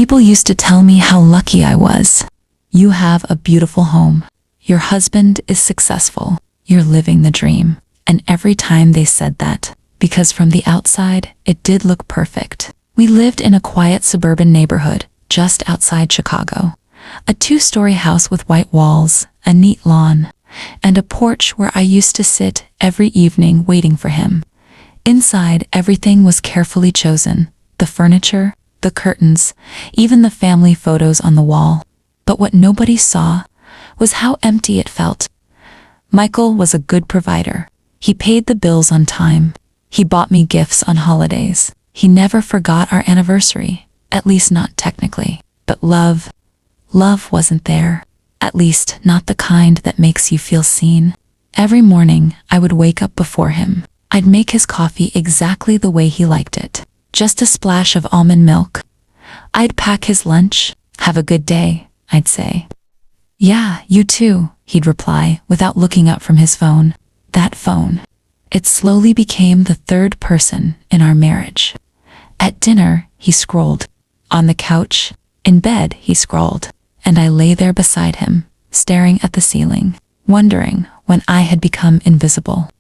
People used to tell me how lucky I was. You have a beautiful home. Your husband is successful. You're living the dream. And every time they said that, because from the outside, it did look perfect. We lived in a quiet suburban neighborhood, just outside Chicago. A 2-story house with white walls, a neat lawn, and a porch where I used to sit every evening waiting for him. Inside, everything was carefully chosen. The furniture, the curtains, even the family photos on the wall. But what nobody saw was how empty it felt. Michael was a good provider. He paid the bills on time. He bought me gifts on holidays. He never forgot our anniversary, at least not technically. But love wasn't there. At least not the kind that makes you feel seen. Every morning, I would wake up before him. I'd make his coffee exactly the way he liked it. Just a splash of almond milk. I'd pack his lunch. Have a good day, I'd say. Yeah, you too, he'd reply without looking up from his phone. That phone. It slowly became the third person in our marriage. At dinner, he scrolled. On the couch, in bed, he scrolled. And I lay there beside him, staring at the ceiling, wondering when I had become invisible.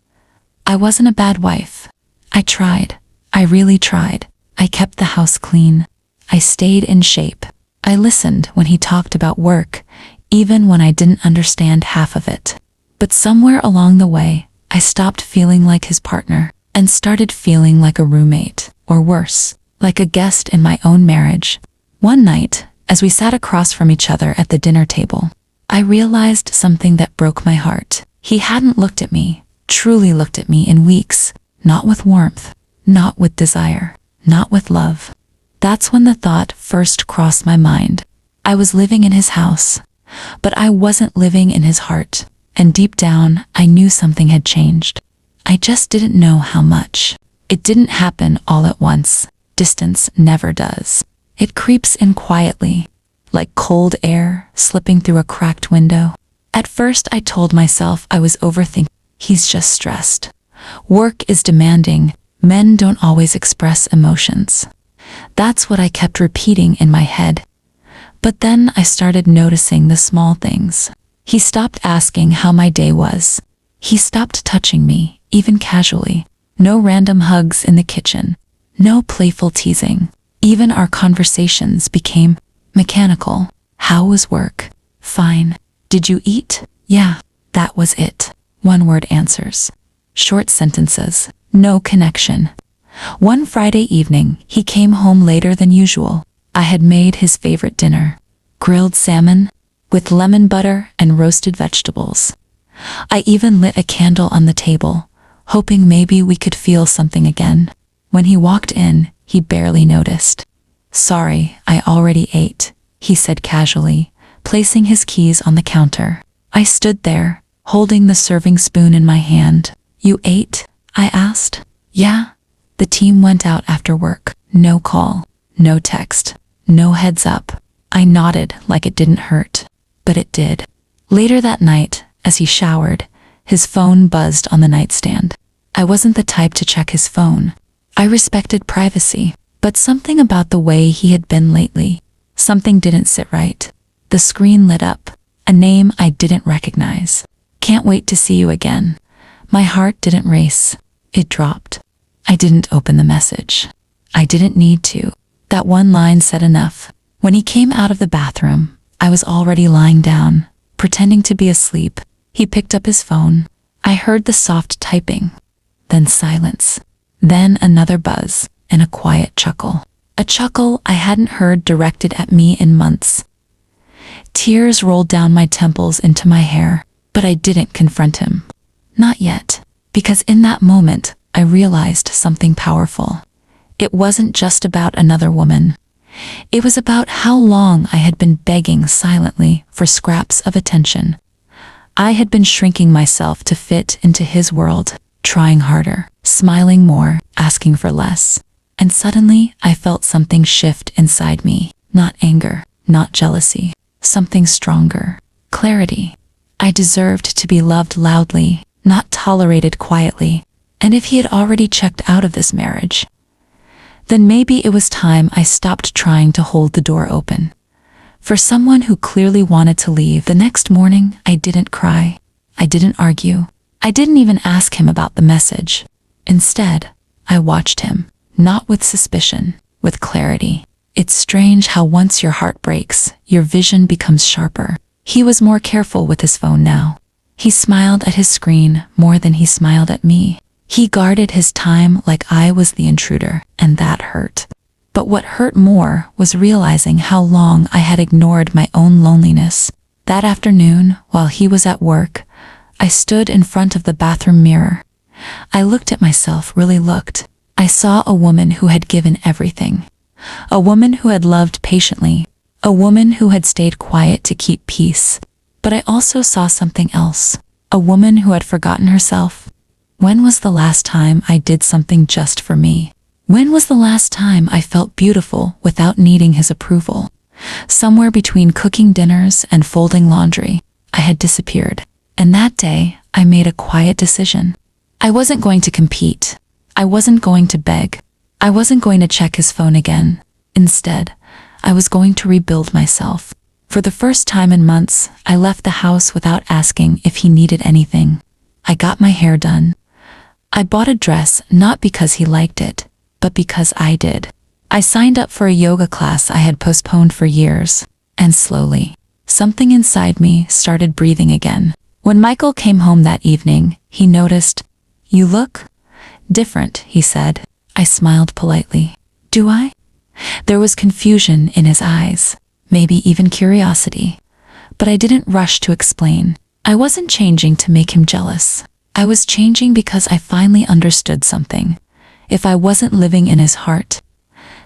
I wasn't a bad wife. I tried. I really tried. I kept the house clean. I stayed in shape. I listened when he talked about work, even when I didn't understand half of it. But somewhere along the way, I stopped feeling like his partner and started feeling like a roommate, or worse, like a guest in my own marriage. One night, as we sat across from each other at the dinner table, I realized something that broke my heart. He hadn't looked at me, truly looked at me in weeks, not with warmth, not with desire, not with love. That's when the thought first crossed my mind. I was living in his house, but I wasn't living in his heart, and deep down, I knew something had changed. I just didn't know how much. It didn't happen all at once. Distance never does. It creeps in quietly, like cold air slipping through a cracked window. At first, I told myself I was overthinking. He's just stressed. Work is demanding. Men don't always express emotions. That's what I kept repeating in my head. But then I started noticing the small things. He stopped asking how my day was. He stopped touching me, even casually. No random hugs in the kitchen. No playful teasing. Even our conversations became mechanical. How was work? Fine. Did you eat? Yeah. That was it. One-word answers. Short sentences. No connection. One Friday evening, he came home later than usual. I had made his favorite dinner. Grilled salmon with lemon butter and roasted vegetables. I even lit a candle on the table, hoping maybe we could feel something again. When he walked in, he barely noticed. Sorry, I already ate, he said casually, placing his keys on the counter. I stood there, holding the serving spoon in my hand. You ate? I asked. Yeah. The team went out after work. No call, no text, no heads up. I nodded like it didn't hurt, but it did. Later that night, as he showered, his phone buzzed on the nightstand. I wasn't the type to check his phone. I respected privacy, but something about the way he had been lately, something didn't sit right. The screen lit up, a name I didn't recognize. Can't wait to see you again. My heart didn't race. It dropped. I didn't open the message. I didn't need to. That one line said enough. When he came out of the bathroom, I was already lying down, pretending to be asleep. He picked up his phone. I heard the soft typing, then silence, then another buzz and a quiet chuckle. A chuckle I hadn't heard directed at me in months. Tears rolled down my temples into my hair, but I didn't confront him. Not yet, because in that moment, I realized something powerful. It wasn't just about another woman. It was about how long I had been begging silently for scraps of attention. I had been shrinking myself to fit into his world, trying harder, smiling more, asking for less. And suddenly, I felt something shift inside me. Not anger, not jealousy, something stronger. Clarity. I deserved to be loved loudly, not tolerated quietly. And if he had already checked out of this marriage, Then maybe it was time I stopped trying to hold the door open. For someone who clearly wanted to leave, the next morning I didn't cry. I didn't argue. I didn't even ask him about the message. Instead, I watched him, not with suspicion, with clarity. It's strange how once your heart breaks, your vision becomes sharper. He was more careful with his phone now. He smiled at his screen more than he smiled at me. He guarded his time like I was the intruder, and that hurt. But what hurt more was realizing how long I had ignored my own loneliness. That afternoon, while he was at work, I stood in front of the bathroom mirror. I looked at myself, really looked. I saw a woman who had given everything. A woman who had loved patiently. A woman who had stayed quiet to keep peace. But I also saw something else. A woman who had forgotten herself. When was the last time I did something just for me? When was the last time I felt beautiful without needing his approval? Somewhere between cooking dinners and folding laundry, I had disappeared. And that day, I made a quiet decision. I wasn't going to compete. I wasn't going to beg. I wasn't going to check his phone again. Instead, I was going to rebuild myself. For the first time in months, I left the house without asking if he needed anything. I got my hair done. I bought a dress not because he liked it, but because I did. I signed up for a yoga class I had postponed for years, and slowly, something inside me started breathing again. When Michael came home that evening, he noticed, "You look different," he said. I smiled politely. "Do I?" There was confusion in his eyes, maybe even curiosity. But I didn't rush to explain. I wasn't changing to make him jealous. I was changing because I finally understood something. If I wasn't living in his heart,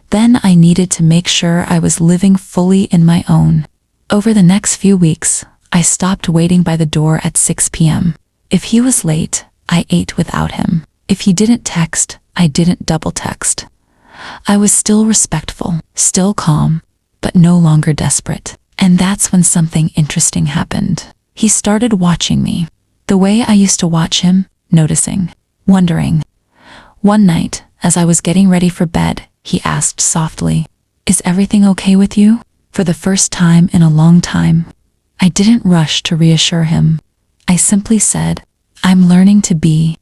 then I needed to make sure I was living fully in my own. Over the next few weeks, I stopped waiting by the door at 6 p.m. If he was late, I ate without him. If he didn't text, I didn't double text. I was still respectful, still calm, but no longer desperate. And that's when something interesting happened. He started watching me, the way I used to watch him, noticing, wondering. One night, as I was getting ready for bed, he asked softly, "Is everything okay with you?" For the first time in a long time, I didn't rush to reassure him. I simply said, "I'm learning to be."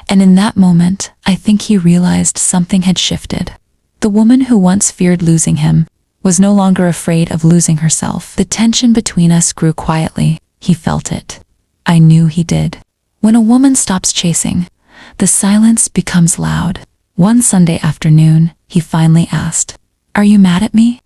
And in that moment, I think he realized something had shifted. The woman who once feared losing him was no longer afraid of losing herself. The tension between us grew quietly. He felt it. I knew he did. When a woman stops chasing, the silence becomes loud. One Sunday afternoon, he finally asked, "Are you mad at me?"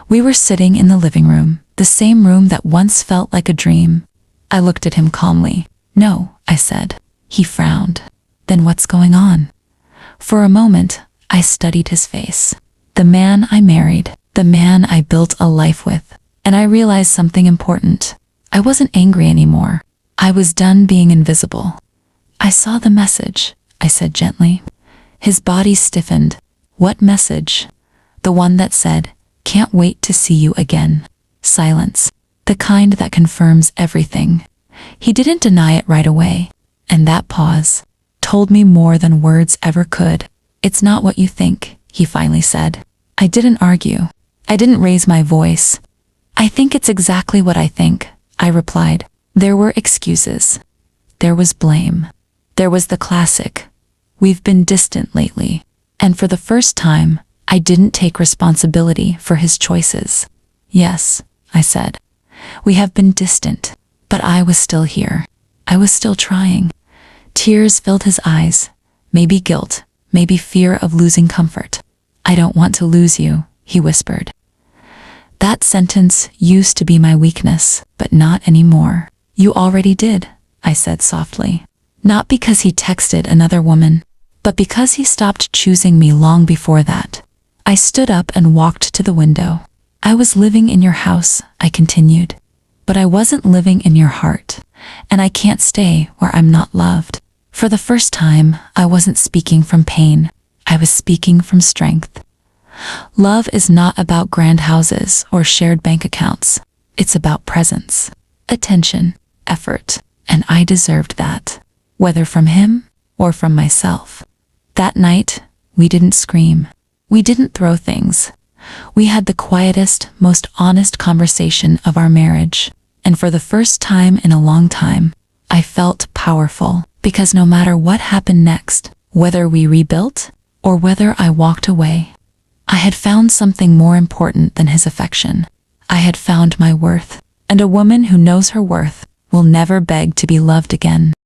We were sitting in the living room, the same room that once felt like a dream. I looked at him calmly. "No," I said. He frowned. "Then what's going on?" For a moment, I studied his face. The man I married, the man I built a life with. And I realized something important. I wasn't angry anymore. I was done being invisible. "I saw the message," I said gently. His body stiffened. "What message?" "The one that said, 'Can't wait to see you again.'" Silence. The kind that confirms everything. He didn't deny it right away. And that pause told me more than words ever could. "It's not what you think," he finally said. I didn't argue. I didn't raise my voice. "I think it's exactly what I think," I replied. There were excuses. There was blame. There was the classic, "We've been distant lately." And for the first time, I didn't take responsibility for his choices. "Yes," I said, "we have been distant, but I was still here. I was still trying." Tears filled his eyes. Maybe guilt, maybe fear of losing comfort. "I don't want to lose you," he whispered. That sentence used to be my weakness, but not anymore. "You already did," I said softly. Not because he texted another woman, but because he stopped choosing me long before that. I stood up and walked to the window. "I was living in your house," I continued, "but I wasn't living in your heart, and I can't stay where I'm not loved." For the first time, I wasn't speaking from pain. I was speaking from strength. Love is not about grand houses or shared bank accounts. It's about presence, attention, effort, and I deserved that, whether from him or from myself. That night, we didn't scream. We didn't throw things. We had the quietest, most honest conversation of our marriage. And for the first time in a long time, I felt powerful, because no matter what happened next, whether we rebuilt or whether I walked away, I had found something more important than his affection. I had found my worth, and a woman who knows her worth will never beg to be loved again.